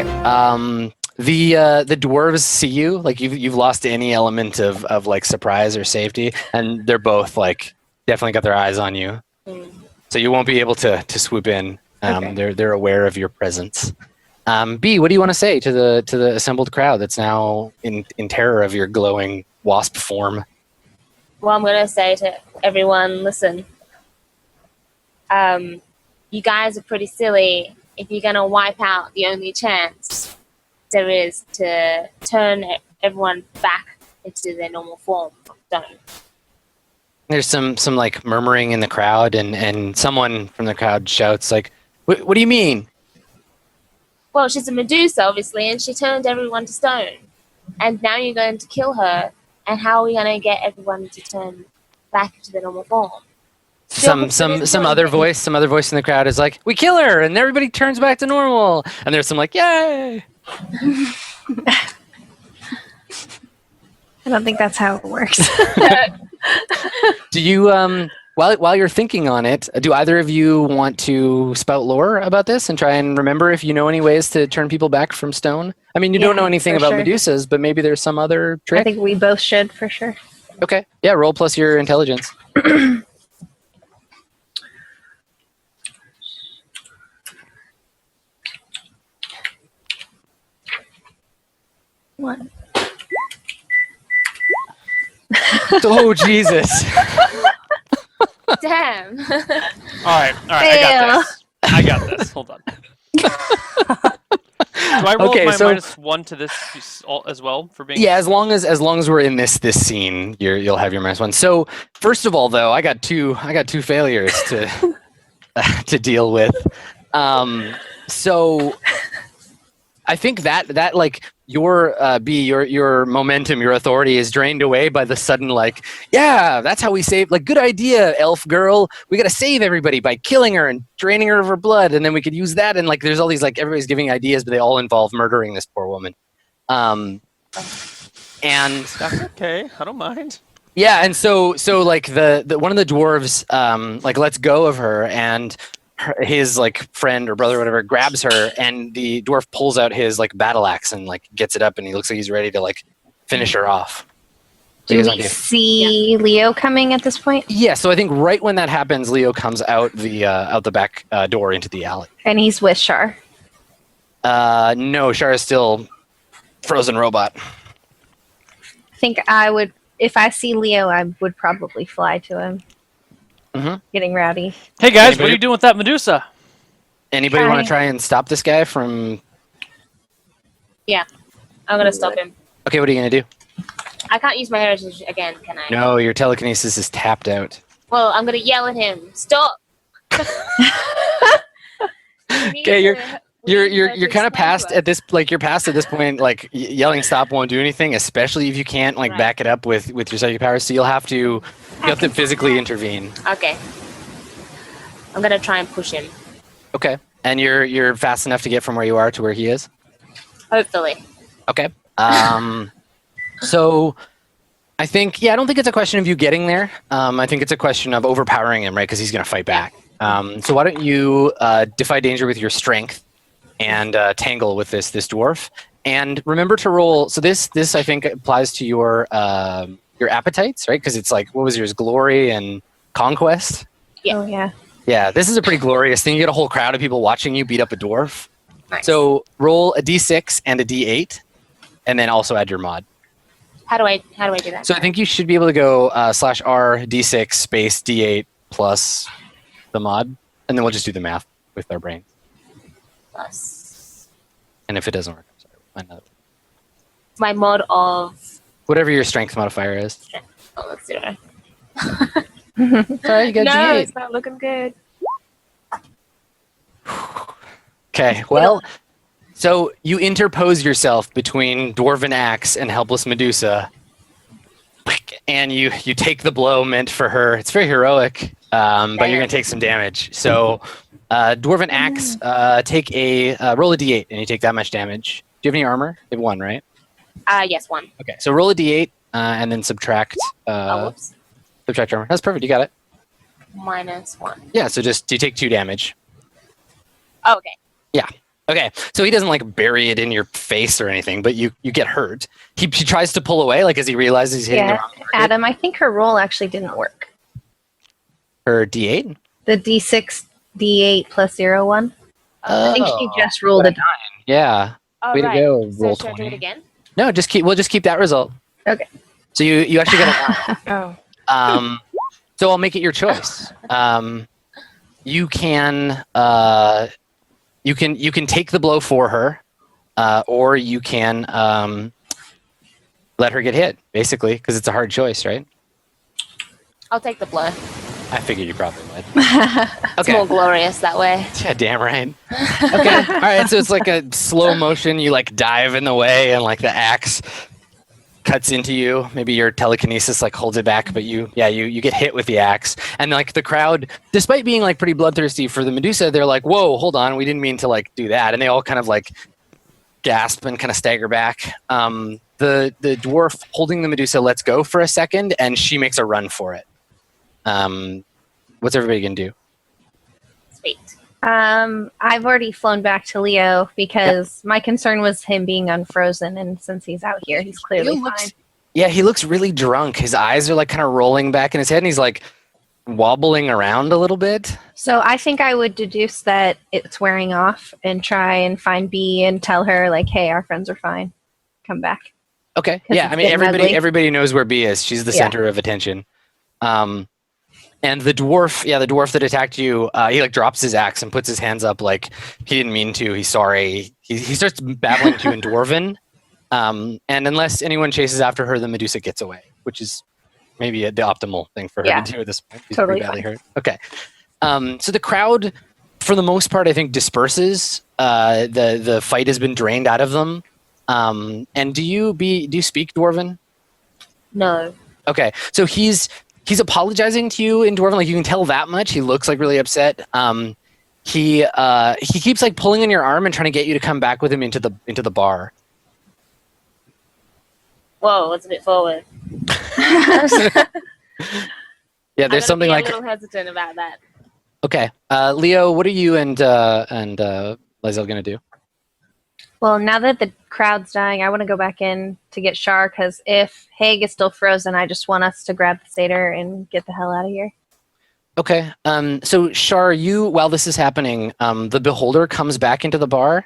Okay. The dwarves see you, like you've lost any element of like surprise or safety, and they're both like definitely got their eyes on you. So you won't be able to swoop in. Okay. They're aware of your presence. B, what do you want to say to the assembled crowd that's now in terror of your glowing wasp form? Well, I'm going to say to everyone, listen, you guys are pretty silly. If you're going to wipe out the only chance there is to turn everyone back into their normal form of stone. There's some like murmuring in the crowd, and someone from the crowd shouts like, what do you mean? Well, she's a Medusa, obviously, and she turned everyone to stone. And now you're going to kill her, and how are we going to get everyone to turn back into their normal form? Some other voice in the crowd is like, we kill her, and everybody turns back to normal. And there's some like, yay! I don't think that's how it works. Do you while you're thinking on it, do either of you want to spout lore about this and try and remember if you know any ways to turn people back from stone? I mean, you don't know anything about Medusas, but maybe there's some other trick. I think we both should for sure. Okay. Yeah, roll plus your intelligence. One. Oh, Jesus. Damn. All right. I got this. Hold on. Do I roll my -1 to this as well for being? Yeah, as long as we're in this scene, you'll have your -1. So first of all, though, I got two failures to to deal with. So I think that like your momentum, your authority is drained away by the sudden like, yeah, that's how we save, like, good idea, elf girl. We got to save everybody by killing her and draining her of her blood, and then we could use that. And like, there's all these like everybody's giving ideas, but they all involve murdering this poor woman. And that's okay. I don't mind. Yeah, and so like the one of the dwarves like lets go of her, and his like friend or brother or whatever grabs her, and the dwarf pulls out his like battle axe and like gets it up, and he looks like he's ready to like finish her off. Do we see Leo coming at this point? Yeah, so I think right when that happens, Leo comes out the back door into the alley. And he's with Sharr. No, Sharr is still frozen robot. I think I would, if I see Leo, I would probably fly to him. Mm-hmm. Getting rowdy. Hey guys, what are you doing with that Medusa? Anybody want to try and stop this guy from? Yeah, I'm gonna stop him. Okay, what are you gonna do? I can't use my heritage again, can I? No, your telekinesis is tapped out. Well, I'm gonna yell at him. Stop! Okay, you're kind of past at this, like you're past at this point. Like yelling stop won't do anything, especially if you can't like back it up with your psychic powers. So you'll have to physically intervene. Okay. I'm gonna try and push him. Okay, and you're fast enough to get from where you are to where he is. Hopefully. Okay. So I think I don't think it's a question of you getting there. I think it's a question of overpowering him, right? Because he's gonna fight back. So why don't you defy danger with your strength and tangle with this dwarf, and remember to roll. So this I think applies to your appetites, right? Because it's like, what was yours, glory and conquest? Yeah. Oh yeah. Yeah, this is a pretty glorious thing. You get a whole crowd of people watching you beat up a dwarf. Nice. So roll a d6 and a d8, and then also add your mod. How do I do that? So I think you should be able to go /r d6 space d8 plus the mod, and then we'll just do the math with our brains. Plus. And if it doesn't work, I'm sorry, we'll find another. My mod of. Whatever your strength modifier is. Oh, that's 0. Sorry, you got no, D8. it's not looking good. Okay, well, so you interpose yourself between Dwarven Axe and helpless Medusa, and you take the blow meant for her. It's very heroic, but you're going to take some damage. So Dwarven Axe, take roll a d8, and you take that much damage. Do you have any armor? You have 1, right? Yes, 1. Okay, so roll a d8, and then subtract whoops. subtract armor. That's perfect, you got it. -1. Yeah, so just you take 2 damage. Oh, okay. Yeah. Okay, so he doesn't like bury it in your face or anything, but you get hurt. She tries to pull away, like as he realizes he's hitting the Yeah, wrong target. Adam, I think her roll actually didn't work. Her D8. The D6, D8 plus 0, 1. I think she just rolled a 9. Yeah. All Way to right. go, So roll should I do 20. it again? No, we'll just keep that result. Okay. So you actually got a 9. Oh. So I'll make it your choice. You can take the blow for her, or you can let her get hit, basically, because it's a hard choice, right? I'll take the blow. I figured you probably would. It's Okay. more glorious that way. Yeah, damn right. Okay. All right. So it's like a slow motion. You like dive in the way, and like the axe cuts into you. Maybe your telekinesis like holds it back, but you get hit with the axe. And like the crowd, despite being like pretty bloodthirsty for the Medusa, they're like, "Whoa, hold on, we didn't mean to like do that." And they all kind of like gasp and kind of stagger back. The dwarf holding the Medusa lets go for a second, and she makes a run for it. What's everybody gonna do? Sweet. I've already flown back to Leo because my concern was him being unfrozen, and since he's out here, he's clearly fine. Yeah, he looks really drunk. His eyes are like kind of rolling back in his head, and he's like wobbling around a little bit. So I think I would deduce that it's wearing off and try and find B and tell her like, "Hey, our friends are fine. Come back." Okay. 'Cause Yeah, it's I mean getting ugly. everybody knows where B is. She's the center of attention. And the dwarf that attacked you, he like drops his axe and puts his hands up like he didn't mean to. He's sorry. He starts babbling to you in Dwarven. And unless anyone chases after her, the Medusa gets away, which is maybe the optimal thing for her to do at this point. She's Totally pretty badly hurt. Okay. So the crowd, for the most part, I think disperses. The fight has been drained out of them. And do you speak Dwarven? No. Okay, so he's apologizing to you in Dwarven. Like you can tell that much. He looks like really upset. He keeps like pulling on your arm and trying to get you to come back with him into the bar. Whoa, that's a bit forward. Yeah, there's something like. a little hesitant about that. Okay, Leo, what are you and Lyzel gonna do? Well, now that the crowd's dying, I want to go back in to get Sharr, because if Haig is still frozen, I just want us to grab the satyr and get the hell out of here. Okay, so Sharr, while this is happening, the beholder comes back into the bar,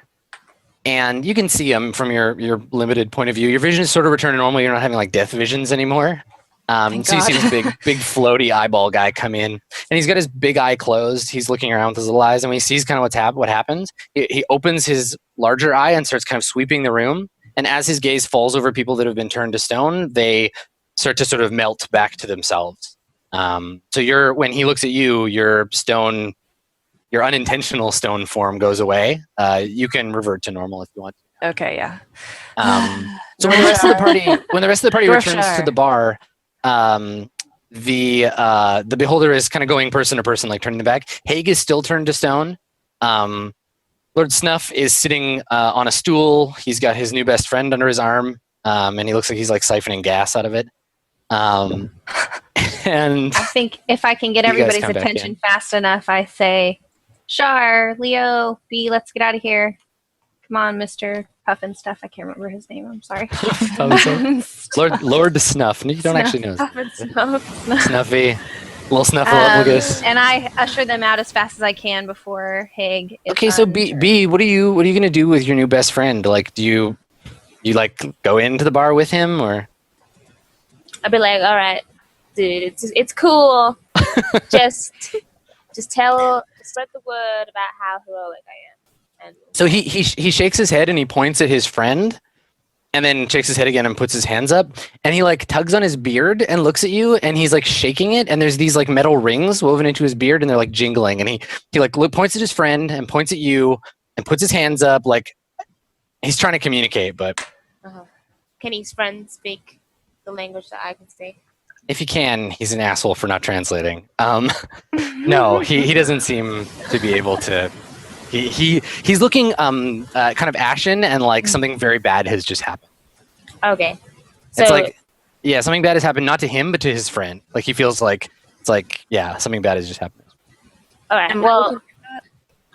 and you can see him from your limited point of view. Your vision is sort of returned to normal. You're not having like death visions anymore. So you see this big floaty eyeball guy come in, and he's got his big eye closed. He's looking around with his little eyes, and when he sees kind of what happens, he opens his larger eye and starts kind of sweeping the room. And as his gaze falls over people that have been turned to stone, they start to sort of melt back to themselves. So when he looks at you, your unintentional stone form goes away. You can revert to normal if you want to. Okay, yeah. So when the rest of the party Dwarf returns to Sharr. the bar, the beholder is kind of going person to person, like turning the back. Haig is still turned to stone. Lord Snuff is sitting on a stool. He's got his new best friend under his arm, and he looks like he's like siphoning gas out of it. And I think if I can get You guys everybody's come back attention in. fast enough, I say, Sharr, Leo, B, let's get out of here. Come on, Mr. Puff and Stuff. I can't remember his name. I'm sorry. Lord Snuff. You don't actually know his Puff name. and Snuff. Snuffy, little Snuffleupagus. And I usher them out as fast as I can before Haig is Okay, so on turn. B, what are you gonna do with your new best friend? Like, do you like go into the bar with him, or? I'd be like, all right, dude, it's cool. just spread the word about how heroic I am. And So he shakes his head and he points at his friend, and then shakes his head again and puts his hands up, and he like tugs on his beard and looks at you, and he's like shaking it, and there's these like metal rings woven into his beard, and they're like jingling, and he like points at his friend and points at you and puts his hands up like he's trying to communicate, but can his friend speak the language that I can speak? if he can, he's an asshole for not translating. No, he doesn't seem to be able to. He's looking kind of ashen, and like something very bad has just happened. Okay. So It's like, yeah, something bad has happened, not to him, but to his friend. Like he feels like it's like, yeah, something bad has just happened. all right. And Well,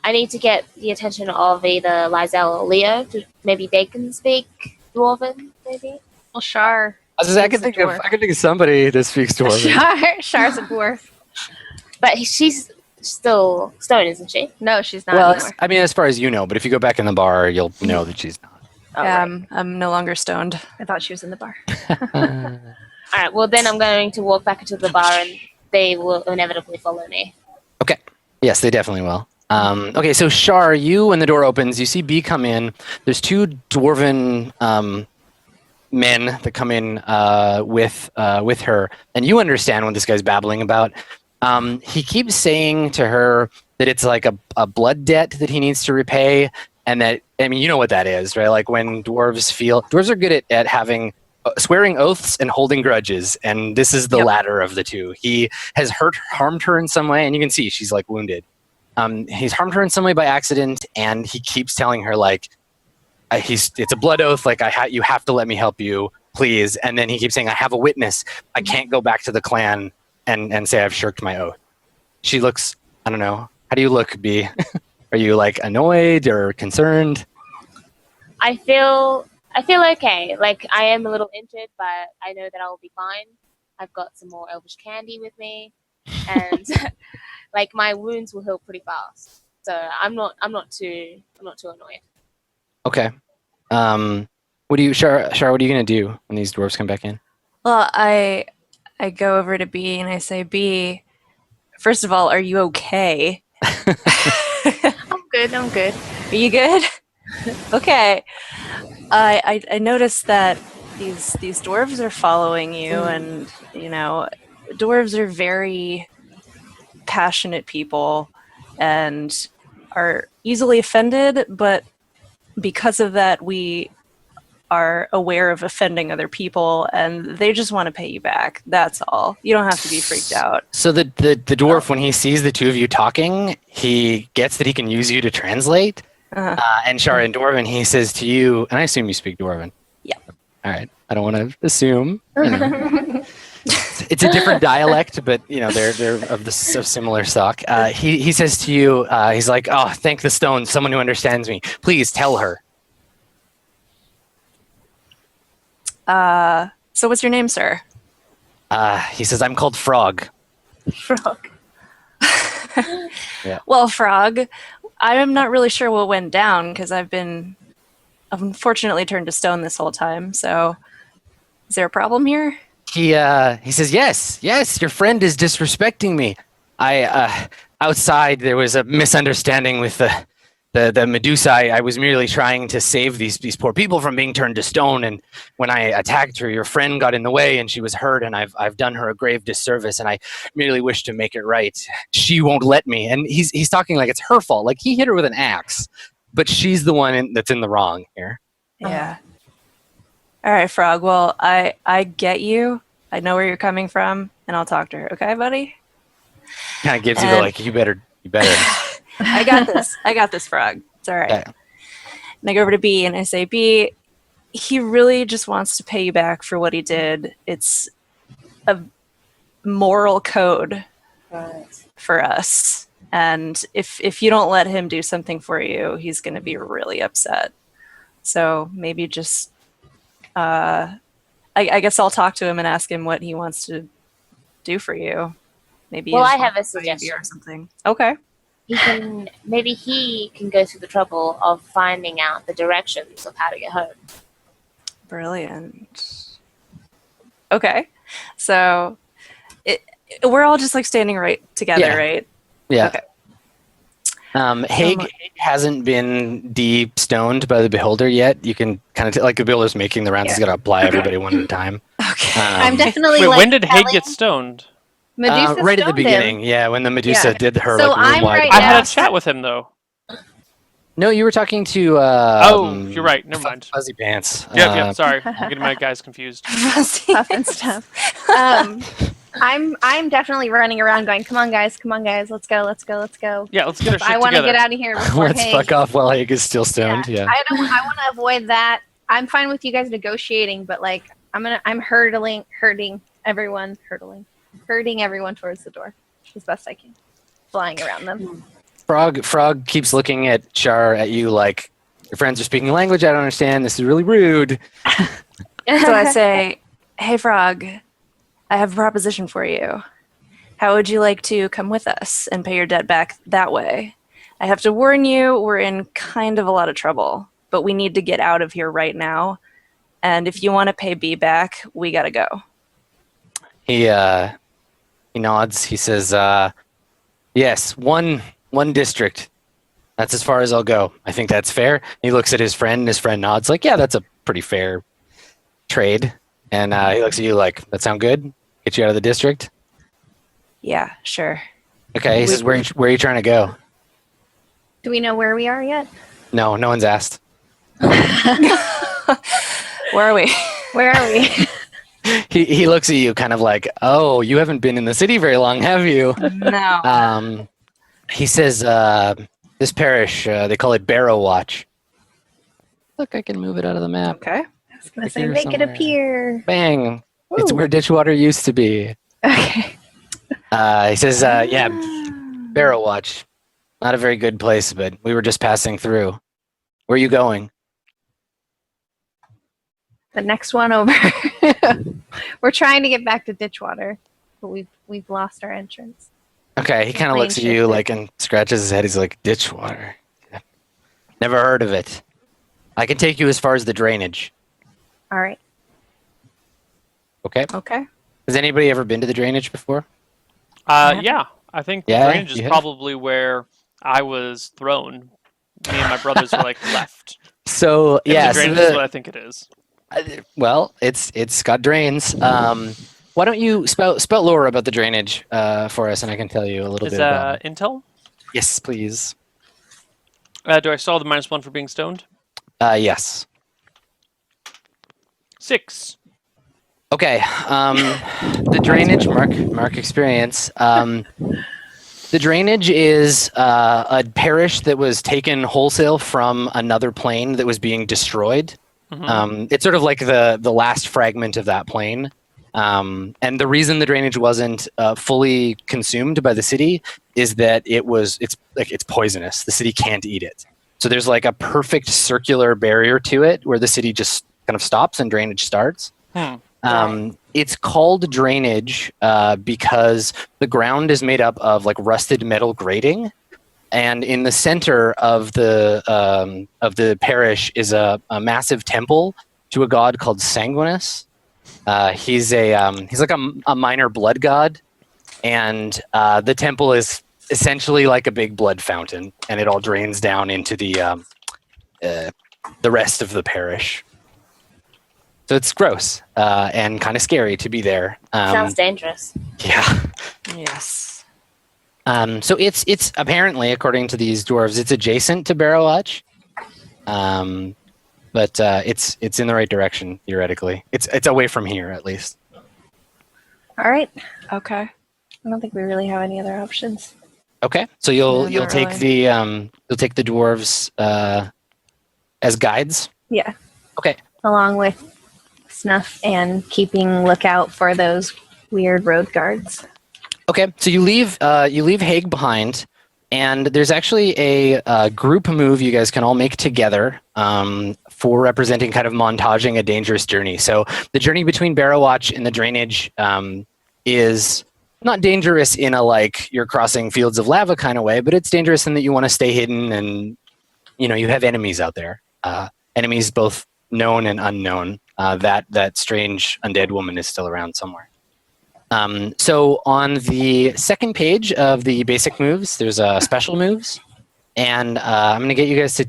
I need to get the attention of either Lyzel or Leo. Maybe they can speak Dwarven, maybe? Well, Sharr. I could think of somebody that speaks Dwarven. Shar's a dwarf. But she's still stone, isn't she? No, she's not Well, anymore. I mean, as far as you know, but if you go back in the bar, you'll know that she's not. Oh, Yeah, right. I'm no longer stoned. I thought she was in the bar. All right. Well, then I'm going to walk back into the bar, and they will inevitably follow me. Okay. Yes, they definitely will. Okay, so Sharr, you, when the door opens, you see B come in. There's two dwarven men that come in with her, and you understand what this guy's babbling about. He keeps saying to her that it's like a blood debt that he needs to repay, and that, I mean, you know what that is, right? Like when dwarves are good at having swearing oaths and holding grudges, and this is the latter of the two. He has harmed her in some way, and you can see she's like wounded. He's harmed her in some way by accident, and he keeps telling her like, it's a blood oath, like you have to let me help you, please. And then he keeps saying, I have a witness. I can't go back to the clan and say I've shirked my oath. She looks, I don't know. How do you look, B? Are you like annoyed or concerned? I feel okay. Like I am a little injured, but I know that I will be fine. I've got some more elvish candy with me, and like my wounds will heal pretty fast. So I'm not too annoyed. Okay. What do you, Sharr, what are you gonna do when these dwarves come back in? Well, I go over to B and I say, B, first of all, are you okay? I'm good. Are you good? Okay. I noticed that these dwarves are following you, and you know, dwarves are very passionate people and are easily offended, but because of that, we are aware of offending other people, and they just want to pay you back. That's all. You don't have to be freaked out. So the dwarf, when he sees the two of you talking, he gets that he can use you to translate. And Sharr, in Dwarven, he says to you, and I assume you speak Dwarven. Yeah. All right. I don't want to assume. You know. It's a different dialect, but you know they're of similar stock. He says to you, he's like, "Oh, thank the stone, someone who understands me. Please tell her." So what's your name, sir? He says, "I'm called Frog." Frog. Well, Frog, I'm not really sure what went down because I've unfortunately turned to stone this whole time. So, is there a problem here? He says, yes, your friend is disrespecting me. Outside there was a misunderstanding with the Medusa. I was merely trying to save these poor people from being turned to stone, and when I attacked her, your friend got in the way and she was hurt, and I've done her a grave disservice, and I merely wish to make it right. She won't let me. And he's talking like it's her fault, like he hit her with an axe, but she's the one that's in the wrong here. Yeah. All right, Frog. Well, I get you. I know where you're coming from, and I'll talk to her. Okay, buddy? Kind of gives you the like, you better. I got this. I got this, Frog. It's all right. Okay. And I go over to B and I say, B, he really just wants to pay you back for what he did. It's a moral code for us. And if you don't let him do something for you, he's going to be really upset. So maybe just, I guess I'll talk to him and ask him what he wants to do for you. Maybe. Well, he I just have a wants to buy you suggestion. or something. Okay. Maybe he can go through the trouble of finding out the directions of how to get home. Brilliant. Okay. So we're all just like standing right together, right? Yeah. Okay. Haig hasn't been deep stoned by the beholder yet. You can kind of like the beholder's making the rounds. He's got to apply everybody one at a time. Okay. I'm definitely Wait, like when did Haig telling- get stoned? Medusa Right at the stoned beginning, him. yeah, when the Medusa did her So like I'm room wide. right I now- had a chat with him though. No, you were talking to. You're right. Never mind. Fuzzy Pants. Yep. Sorry, I'm getting my guys confused. Stuff and stuff. I'm definitely running around going, come on guys, let's go. Yeah, let's get our shit I want to together. get out of here before Let's Haig. fuck off while Haig is still stoned. Yeah. I want to avoid that. I'm fine with you guys negotiating, but like I'm herding everyone towards the door as best I can, flying around them. Frog keeps looking at Sharr, at you like, your friends are speaking a language I don't understand. This is really rude. So I say, hey, Frog, I have a proposition for you. How would you like to come with us and pay your debt back that way? I have to warn you, we're in kind of a lot of trouble, but we need to get out of here right now. And if you want to pay B back, we gotta go. He nods. He says, yes, one district. That's as far as I'll go. I think that's fair. He looks at his friend, and his friend nods like, yeah, that's a pretty fair trade. And he looks at you like, that sound good? Get you out of the district? Yeah, sure. Okay, he says, where are you trying to go? Do we know where we are yet? No one's asked. Where are we? Where are we? He looks at you kind of like, oh, you haven't been in the city very long, have you? No. He says, this parish, they call it Barrow Watch. Look, I can move it out of the map. Okay. I was going to say, Here make it somewhere. appear. Bang. It's Ooh. where Ditchwater used to be. Okay. He says, yeah, Barrow Watch. Not a very good place, but we were just passing through. Where are you going? The next one over. We're trying to get back to Ditchwater, but we've lost our entrance. Okay, he kind of Plane looks at you shifted. like and scratches his head. He's like, Ditchwater. Never heard of it. I can take you as far as the drainage. All right. Okay. Okay. Has anybody ever been to the drainage before? Yeah, I think Yeah, the range is you have? probably where I was thrown. Me and my brothers were like left. So If yeah, the so drainage is what I think it is. well, it's got drains. Why don't you spout lore about the drainage for us, and I can tell you a little Is bit about it. intel? Yes, please. Do I still have the -1 for being stoned? Yes. 6. Okay. The drainage, mark experience. The drainage is a parish that was taken wholesale from another plane that was being destroyed. Mhm. It's sort of like the last fragment of that plane. And the reason the drainage wasn't fully consumed by the city is that it's poisonous. The city can't eat it. So there's like a perfect circular barrier to it where the city just kind of stops and drainage starts. It's called drainage because the ground is made up of like rusted metal grating, and in the center of the parish is a massive temple to a god called Sanguinus. He's like a minor blood god, and the temple is essentially like a big blood fountain, and it all drains down into the rest of the parish. So it's gross and kind of scary to be there. Sounds dangerous. Yeah. Yes. So it's apparently, according to these dwarves, it's adjacent to Barrow Watch, but it's in the right direction theoretically. It's away from here at least. All right. Okay. I don't think we really have any other options. Okay, so you'll not take really. you'll take the dwarves as guides. Yeah. Okay. Along with Snuff and keeping lookout for those weird road guards. Okay, so you leave Hague behind, and there's actually a group move you guys can all make together for representing kind of montaging a dangerous journey. So the journey between Barrow Watch and the drainage is not dangerous in a like you're crossing fields of lava kind of way, but it's dangerous in that you want to stay hidden and you have enemies out there, enemies both known and unknown. That strange undead woman is still around somewhere. So on the second page of the basic moves, there's special moves, and I'm going to get you guys to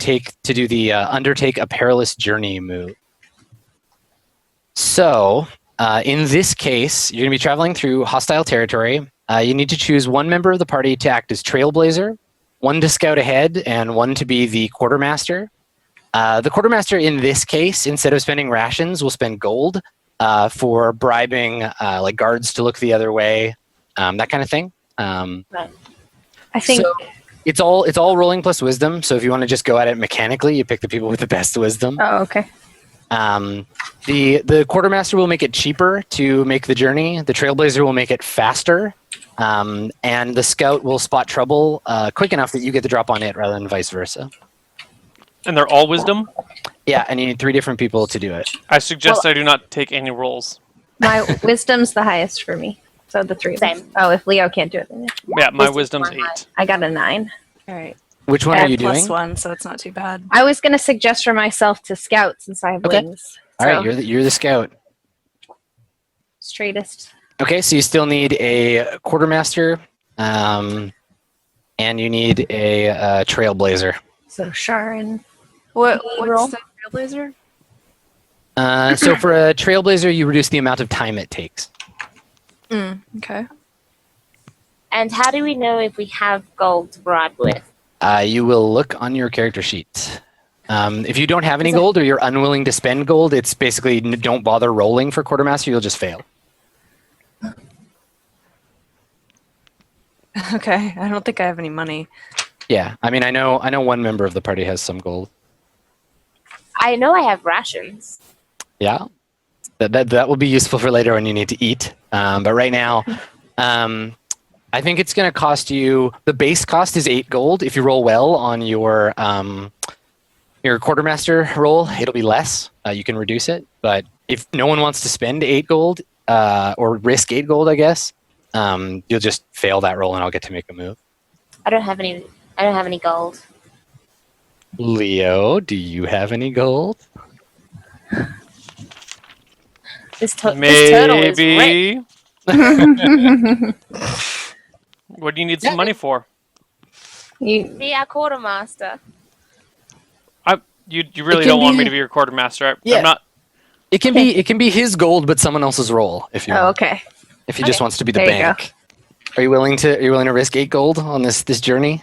do the undertake a perilous journey move. So in this case, you're going to be traveling through hostile territory. You need to choose one member of the party to act as trailblazer, one to scout ahead, and one to be the quartermaster. The quartermaster in this case, instead of spending rations, will spend gold for bribing like guards to look the other way, that kind of thing. I think So it's all rolling plus wisdom. So if you want to just go at it mechanically, you pick the people with the best wisdom. Oh, okay. The quartermaster will make it cheaper to make the journey. The trailblazer will make it faster. And the scout will spot trouble quick enough that you get the drop on it rather than vice versa. And they're all wisdom? Yeah, and you need 3 different people to do it. I suggest I do not take any rolls. My wisdom's the highest for me. So the 3 of us. Same. Oh, if Leo can't do it, then Yeah, my Wisdom's wisdom's my 8. I got a 9. All right. Which one I are you Plus doing? 1, so it's not too bad. I was gonna suggest for myself to scout since I have Okay. wings. All right, So, you're the scout. straightest. Okay, so you still need a quartermaster, and you need a trailblazer. So Sharr and What's roll? the Trailblazer? So for a trailblazer, you reduce the amount of time it takes. Okay. And how do we know if we have gold to bribe with? You will look on your character sheet. If you don't have any gold or you're unwilling to spend gold, it's basically don't bother rolling for quartermaster. You'll just fail. Okay. I don't think I have any money. Yeah, I mean, I know one member of the party has some gold. I know I have rations. Yeah, that will be useful for later when you need to eat. But right now, I think it's going to cost you. The base cost is 8 gold. If you roll well on your quartermaster roll, it'll be less. You can reduce it. But if no one wants to spend 8 gold or risk 8 gold, I guess you'll just fail that roll, and I'll get to make a move. I don't have any gold. Leo, do you have any gold? This turtle is rich. Maybe. What do you need some money for? You, Be our quartermaster. You really can don't want me be- to be your quartermaster. Yeah. I'm not. It can be his gold, but someone else's roll if you oh, want. okay. If he just Okay. wants to be the There you go. bank. Are you willing to risk 8 gold on this journey?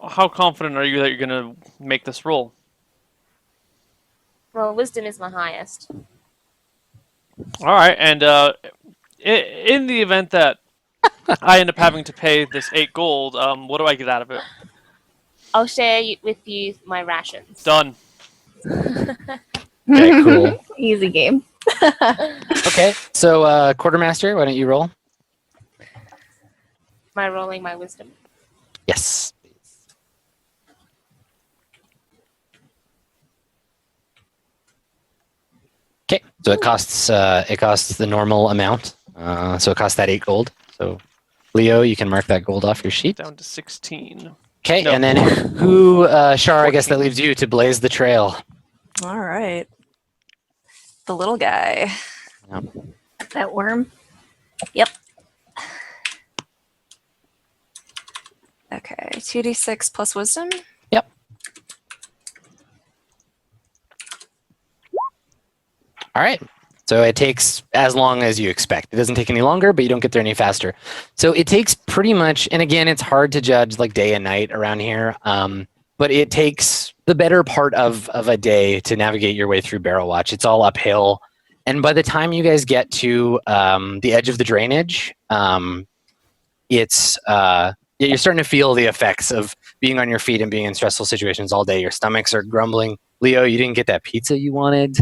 How confident are you that you're gonna make this roll? Well, wisdom is my highest. All right, and in the event that I end up having to pay this 8 gold, what do I get out of it? I'll share with you my rations. Done. Okay, cool. Easy game. Okay, so quartermaster, why don't you roll? Am I rolling my wisdom? Yes. Okay, so it costs the normal amount. So it costs that 8 gold. So Leo, you can mark that gold off your sheet. Down to 16. Okay, No. and then who, Sharr, I guess that leaves you to blaze the trail. All right. The little guy. That worm. Okay. 2d6 plus wisdom. Yep. All right. So it takes as long as you expect. It doesn't take any longer, but you don't get there any faster. So it takes pretty much, and again, it's hard to judge like day and night around here, but it takes the better part of a day to navigate your way through Barrel Watch. It's all uphill. And by the time you guys get to the edge of the drainage, you're starting to feel the effects of being on your feet and being in stressful situations all day. Your stomachs are grumbling. Leo, you didn't get that pizza you wanted.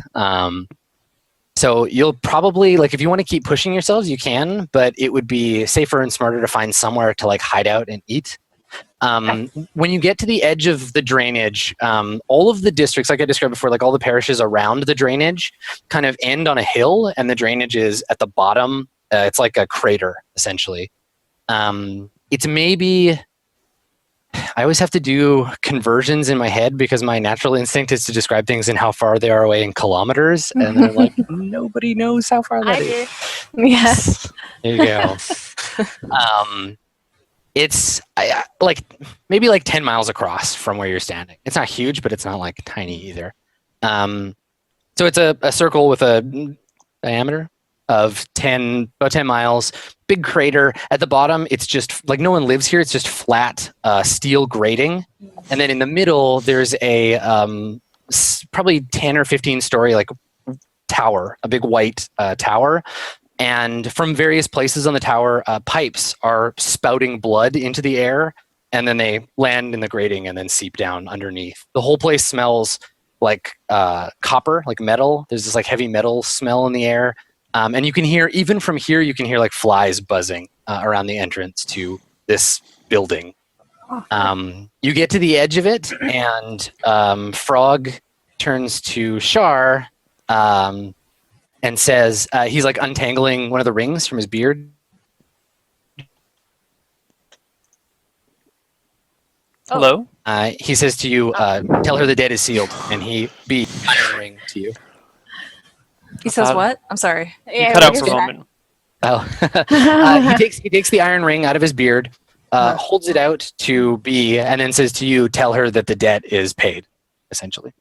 So you'll probably, like, if you want to keep pushing yourselves, you can, but it would be safer and smarter to find somewhere to like hide out and eat. When you get to the edge of the drainage, all of the districts, like I described before, like all the parishes around the drainage kind of end on a hill, and the drainage is at the bottom. It's like a crater, essentially. It's maybe, I always have to do conversions in my head because my natural instinct is to describe things in how far they are away in kilometers, and they're like, nobody knows how far that I is. do. Yes. There you go. It's like maybe like 10 miles across from where you're standing. It's not huge, but it's not like tiny either. So it's a circle with a diameter of about 10 miles. Big crater. At the bottom, it's just like no one lives here. It's just flat steel grating. And then in the middle, there's a probably 10 or 15 story like tower, a big white tower. And from various places on the tower, pipes are spouting blood into the air, and then they land in the grating and then seep down underneath. The whole place smells like copper, like metal. There's this like heavy metal smell in the air. And you can hear, even from here, you can hear like flies buzzing around the entrance to this building. You get to the edge of it, and Frog turns to Sharr and says, he's like untangling one of the rings from his beard. Hello? He says to you, tell her the debt is sealed, and he be iron ring to you. He says what? I'm sorry. Yeah, Cut what out is for a that? moment. Oh. He takes the iron ring out of his beard, holds it out to B, and then says to you, tell her that the debt is paid, essentially.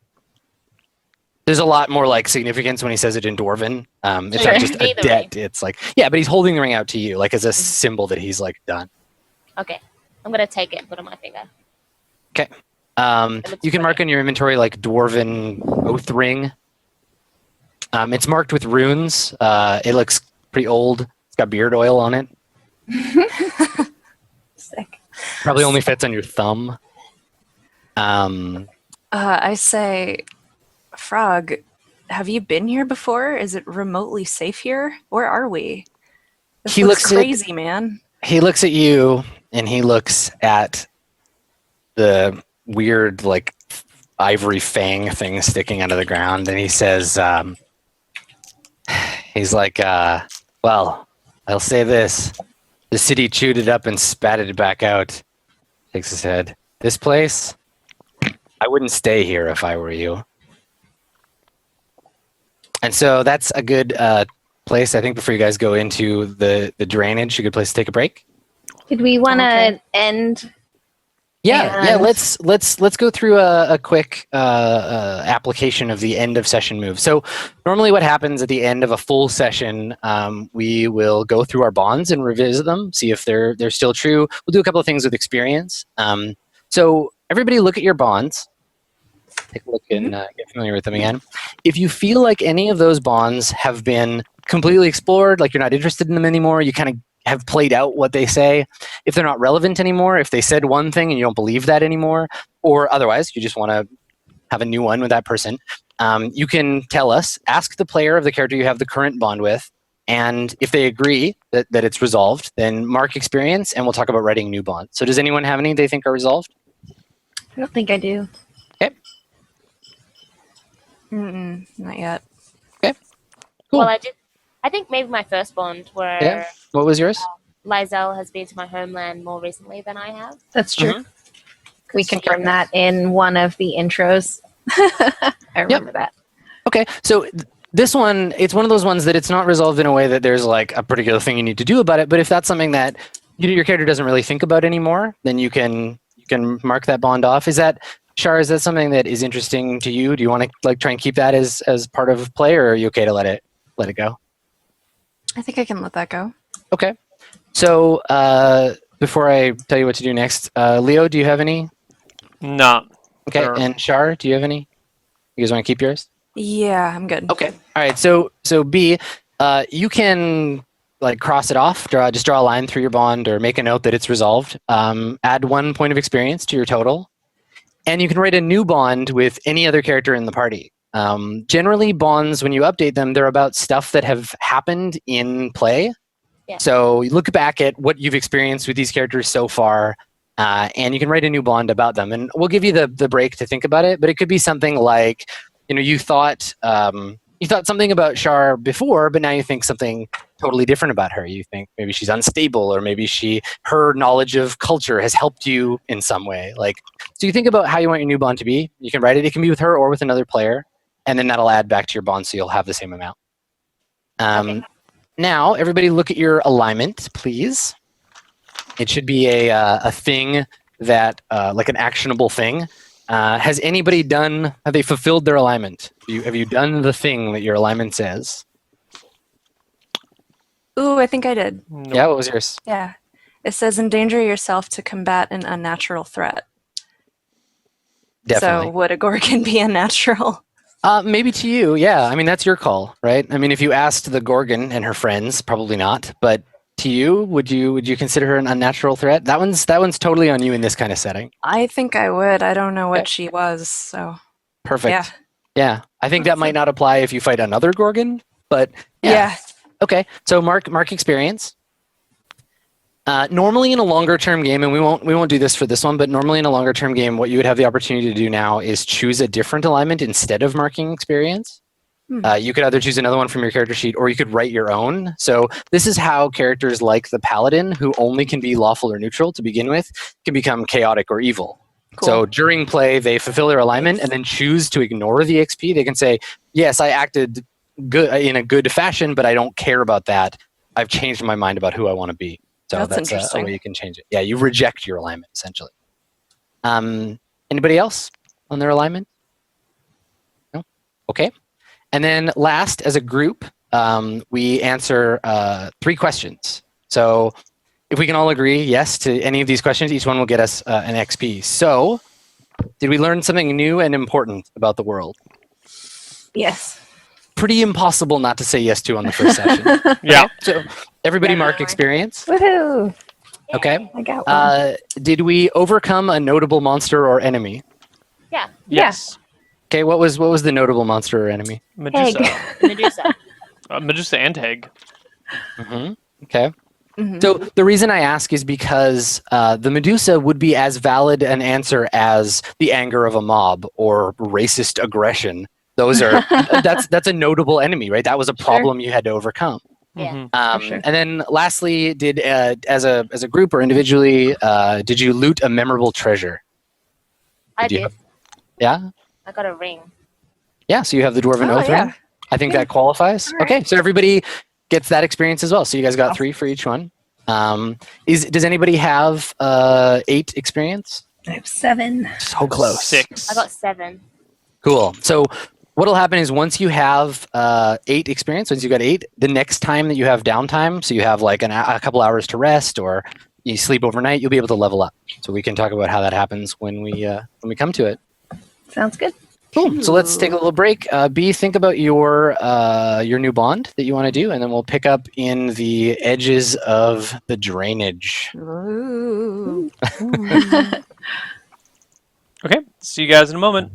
There's a lot more like significance when he says it in Dwarven. It's Sure. not just a Either debt. It's like, yeah, but he's holding the ring out to you, like as a symbol that he's like done. Okay, I'm gonna take it and put it on my finger. Okay. You can mark in your inventory like Dwarven oath ring. It's marked with runes. It looks pretty old. It's got beard oil on it. Sick. Probably only fits on your thumb. I say, Frog, have you been here before? Is it remotely safe here? Where are we? This He looks looks at- crazy, man. He looks at you and he looks at the weird like ivory fang thing sticking out of the ground, and he says, he's like, well, I'll say this. The city chewed it up and spat it back out. Shakes his head. This place, I wouldn't stay here if I were you. And so that's a good place, I think, before you guys go into the drainage, a good place to take a break. Did we want to Okay. end? Yeah. And- Let's go through a quick application of the end of session move. So normally, what happens at the end of a full session, we will go through our bonds and revisit them, see if they're still true. We'll do a couple of things with experience. So everybody, look at your bonds. Take a look and get familiar with them again. If you feel like any of those bonds have been completely explored, like you're not interested in them anymore, you kind of have played out what they say, if they're not relevant anymore, if they said one thing and you don't believe that anymore, or otherwise you just want to have a new one with that person, you can tell us, ask the player of the character you have the current bond with, and if they agree that it's resolved, then mark experience and we'll talk about writing new bonds. So does anyone have any they think are resolved? I don't think I do. Not yet. Cool. Well, I think maybe my first bond where Yeah. What was yours? Lyzel has been to my homeland more recently than I have. That's true. We confirmed that in one of the intros. I remember that. Okay, so this one, it's one of those ones that it's not resolved in a way that there's like a particular thing you need to do about it, but if that's something that your character doesn't really think about anymore, then you can mark that bond off. Is that, Sharr, is that something that is interesting to you? Do you want to like try and keep that as part of play, or are you okay to let it go? I think I can let that go. Okay. So before I tell you what to do next, Leo, do you have any? No. Okay, Sure. and Sharr, do you have any? You guys want to keep yours? Yeah, I'm good. Okay. All right. So B, you can like cross it off, just draw a line through your bond, or make a note that it's resolved. Add 1 point of experience to your total, and you can write a new bond with any other character in the party. Generally, bonds, when you update them, they're about stuff that have happened in play. Yeah. So you look back at what you've experienced with these characters so far, and you can write a new bond about them. And we'll give you the break to think about it, but it could be something like, you thought something about Sharr before, but now you think something totally different about her. You think maybe she's unstable, or maybe her knowledge of culture has helped you in some way. So you think about how you want your new bond to be. You can write it. It can be with her or with another player, and then that'll add back to your bond, so you'll have the same amount. Okay. Now, everybody, look at your alignment, please. It should be a thing that, like an actionable thing. Have they fulfilled their alignment? Have you done the thing that your alignment says? Ooh, I think I did. No. Yeah, what was yours? Yeah. It says endanger yourself to combat an unnatural threat. Definitely. So would a Gorgon be unnatural? Maybe to you, yeah. I mean, that's your call, right? I mean, if you asked the Gorgon and her friends, probably not. But to you, would you consider her an unnatural threat? That one's totally on you in this kind of setting. I think I would. I don't know what Okay. she was, so Perfect. yeah. Yeah. I think that might not apply if you fight another Gorgon, but Yeah. Okay, so mark experience. Normally in a longer term game, and we won't do this for this one, but normally in a longer term game, what you would have the opportunity to do now is choose a different alignment instead of marking experience. You could either choose another one from your character sheet, or you could write your own. So this is how characters like the Paladin, who only can be lawful or neutral to begin with, can become chaotic or evil. Cool. So during play, they fulfill their alignment and then choose to ignore the XP. They can say, yes, I acted good in a good fashion, but I don't care about that. I've changed my mind about who I want to be. So That's that's a interesting. way you can change it. Yeah, you reject your alignment, essentially. Anybody else on their alignment? No? Okay. And then last, as a group, we answer 3 questions. So if we can all agree yes to any of these questions, each one will get us an XP. So did we learn something new and important about the world? Yes. Pretty impossible not to say yes to on the first session. Yeah. So everybody mark experience. Woohoo! Okay. I got one. Did we overcome a notable monster or enemy? Yeah. Yes. Okay, what was the notable monster or enemy? Medusa. Medusa. Medusa and Heg. Okay. Mhm. So the reason I ask is because the Medusa would be as valid an answer as the anger of a mob or racist aggression. Those are that's a notable enemy, right? That was a problem you had to overcome. Yeah. sure. And then lastly, did as a group or individually, did you loot a memorable treasure? I Did you did. have- Yeah. I got a ring. Yeah. So you have the Dwarven Oh, Oath yeah. ring. I think that qualifies. All right. Okay. So everybody gets that experience as well. So you guys got 3 for each one. Does anybody have 8 experience? I have 7. So close. 6. I got 7. Cool. So what'll happen is once you have 8 experience, once you got 8, the next time that you have downtime, so you have like a couple hours to rest or you sleep overnight, you'll be able to level up. So we can talk about how that happens when we come to it. Sounds good. Cool. So let's take a little break. B, think about your new bond that you want to do, and then we'll pick up in the edges of the drainage. Ooh. Okay. See you guys in a moment.